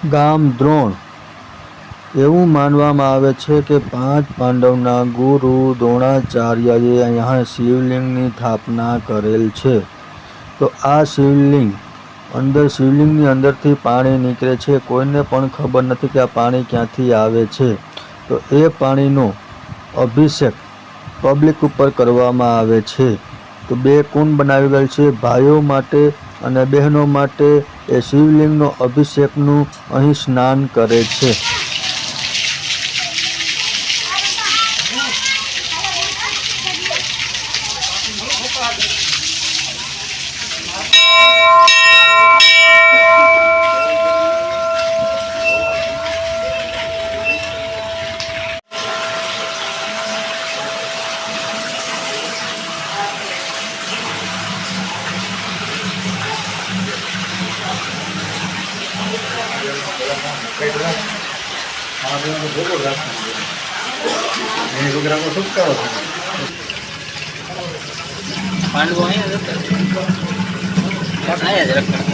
ગામ દ્રોણ એવું માનવામાં આવે છે કે 5 પાંડવના ગુરુ દ્રોણાચાર્યએ અહીંયા શિવલિંગની સ્થાપના કરેલ છે। તો આ શિવલિંગની અંદરથી પાણી નીકળે છે। કોઈને પણ ખબર નથી કે આ પાણી ક્યાંથી આવે છે। તો એ પાણીનો અભિષેક પબ્લિક ઉપર કરવામાં આવે છે। તો 2 કુંડ બનાવી ગયેલ છે ભાઈઓ માટે અને બહેનો માટે। એ શિવલિંગનો અભિષેકનું અહીં સ્નાન કરે છે। પાંડવો અહીંયા જ રખડતા.